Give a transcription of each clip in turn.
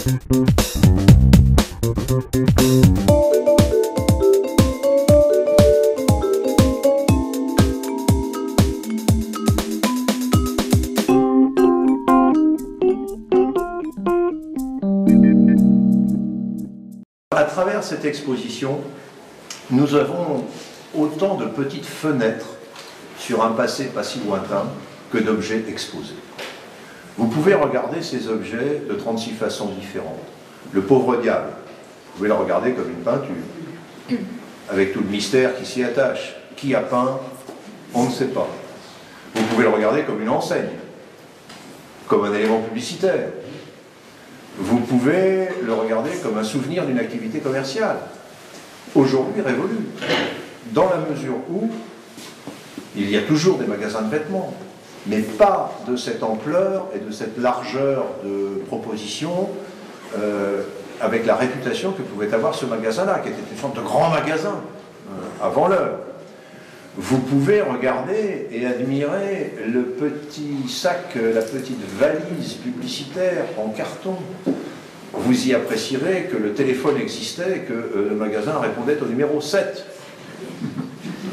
À travers cette exposition, nous avons autant de petites fenêtres sur un passé pas si lointain que d'objets exposés. Vous pouvez regarder ces objets de 36 façons différentes. Le pauvre diable, vous pouvez le regarder comme une peinture, avec tout le mystère qui s'y attache. Qui a peint? On ne sait pas. Vous pouvez le regarder comme une enseigne, comme un élément publicitaire. Vous pouvez le regarder comme un souvenir d'une activité commerciale, aujourd'hui révolue, dans la mesure où il y a toujours des magasins de vêtements, mais pas de cette ampleur et de cette largeur de proposition avec la réputation que pouvait avoir ce magasin-là, qui était une sorte de grand magasin avant l'heure. Vous pouvez regarder et admirer le petit sac, la petite valise publicitaire en carton. Vous y apprécierez que le téléphone existait et que le magasin répondait au numéro 7.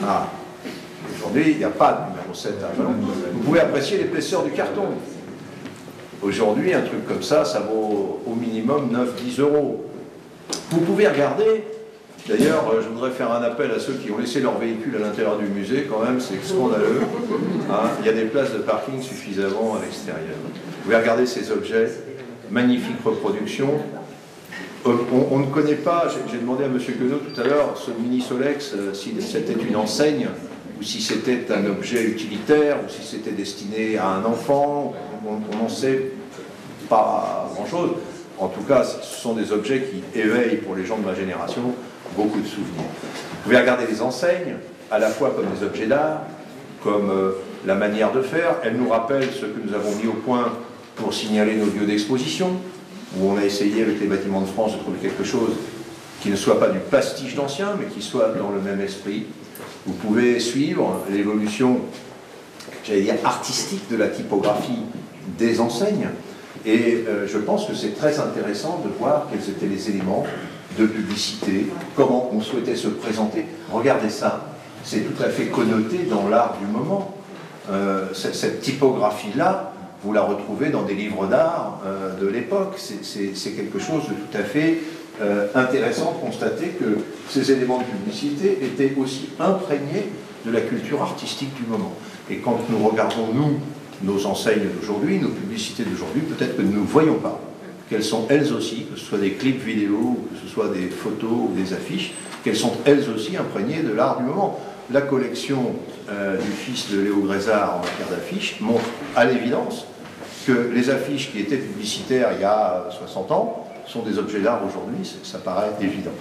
Ah, aujourd'hui, il n'y a pas de numéro 7 à Avalon. Vous pouvez apprécier l'épaisseur du carton. Aujourd'hui, un truc comme ça, ça vaut au minimum 9-10 euros. Vous pouvez regarder. D'ailleurs, je voudrais faire un appel à ceux qui ont laissé leur véhicule à l'intérieur du musée, quand même, c'est scandaleux. Hein, il y a des places de parking suffisamment à l'extérieur. Vous pouvez regarder ces objets, magnifique reproduction. On ne connaît pas, j'ai demandé à M. Queneau tout à l'heure, ce mini Solex, si c'était une enseigne, ou si c'était un objet utilitaire, ou si c'était destiné à un enfant, on n'en sait pas grand-chose. En tout cas, ce sont des objets qui éveillent pour les gens de ma génération beaucoup de souvenirs. Vous pouvez regarder les enseignes, à la fois comme des objets d'art, comme la manière de faire. Elles nous rappellent ce que nous avons mis au point pour signaler nos lieux d'exposition, où on a essayé avec les bâtiments de France de trouver quelque chose qui ne soit pas du pastiche d'ancien, mais qui soit dans le même esprit. Vous pouvez suivre l'évolution, j'allais dire, artistique de la typographie des enseignes. Et je pense que c'est très intéressant de voir quels étaient les éléments de publicité, comment on souhaitait se présenter. Regardez ça, c'est tout à fait connoté dans l'art du moment. Cette typographie-là, vous la retrouvez dans des livres d'art de l'époque. C'est quelque chose de tout à fait intéressant de constater que ces éléments de publicité étaient aussi imprégnés de la culture artistique du moment. Et quand nous regardons, nous, nos enseignes d'aujourd'hui, nos publicités d'aujourd'hui, peut-être que nous ne voyons pas qu'elles sont elles aussi, que ce soit des clips vidéo, que ce soit des photos ou des affiches, qu'elles sont elles aussi imprégnées de l'art du moment. La collection du fils de Léo Grézard en matière d'affiches montre à l'évidence que les affiches qui étaient publicitaires il y a 60 ans sont des objets d'art aujourd'hui, ça paraît évident.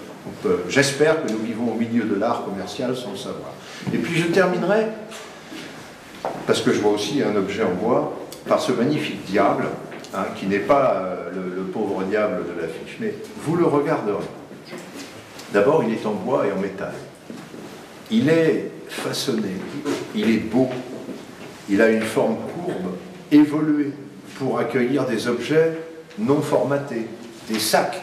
Donc j'espère que nous vivons au milieu de l'art commercial sans le savoir. Et puis je terminerai, parce que je vois aussi un objet en bois, par ce magnifique diable, hein, qui n'est pas le pauvre diable de l'affiche, mais vous le regarderez. D'abord, il est en bois et en métal. Il est façonné, il est beau, il a une forme courbe, évoluée, pour accueillir des objets non formatés, des sacs,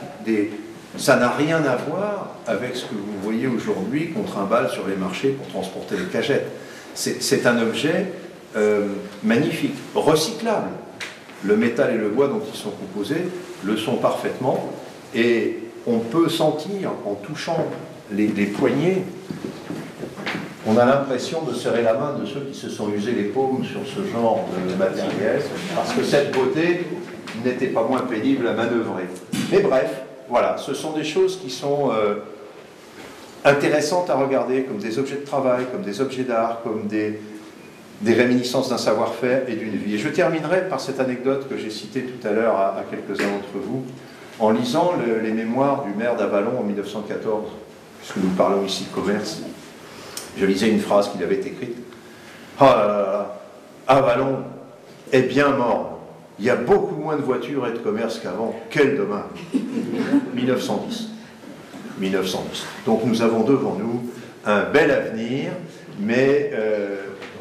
ça n'a rien à voir avec ce que vous voyez aujourd'hui qu'on trimballe sur les marchés pour transporter les cagettes. C'est un objet magnifique, recyclable. Le métal et le bois dont ils sont composés le sont parfaitement, et on peut sentir, en touchant les poignets, on a l'impression de serrer la main de ceux qui se sont usés les paumes sur ce genre de matériel, parce que cette beauté n'était pas moins pénible à manœuvrer. Mais bref, voilà, ce sont des choses qui sont intéressantes à regarder, comme des objets de travail, comme des objets d'art, comme des réminiscences d'un savoir-faire et d'une vie. Et je terminerai par cette anecdote que j'ai citée tout à l'heure à quelques-uns d'entre vous, en lisant les mémoires du maire d'Avalon en 1914, puisque nous parlons ici de commerce. Je lisais une phrase qu'il avait écrite. « Oh là là là, Avalon est bien mort. Il y a beaucoup moins de voitures et de commerce qu'avant. Quel dommage !» 1910. 1910. Donc nous avons devant nous un bel avenir, mais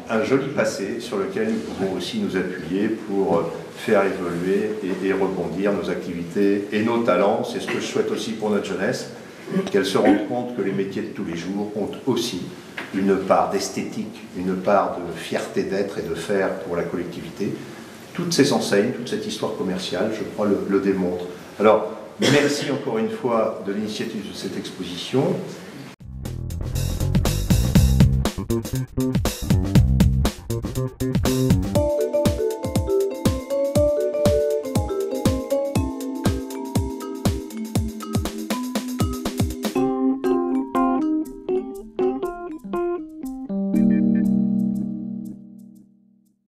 un joli passé sur lequel nous pouvons aussi nous appuyer pour faire évoluer et rebondir nos activités et nos talents. C'est ce que je souhaite aussi pour notre jeunesse, qu'elle se rende compte que les métiers de tous les jours ont aussi une part d'esthétique, une part de fierté d'être et de faire pour la collectivité. Toutes ces enseignes, toute cette histoire commerciale, je crois, le démontrent. Alors, merci encore une fois de l'initiative de cette exposition.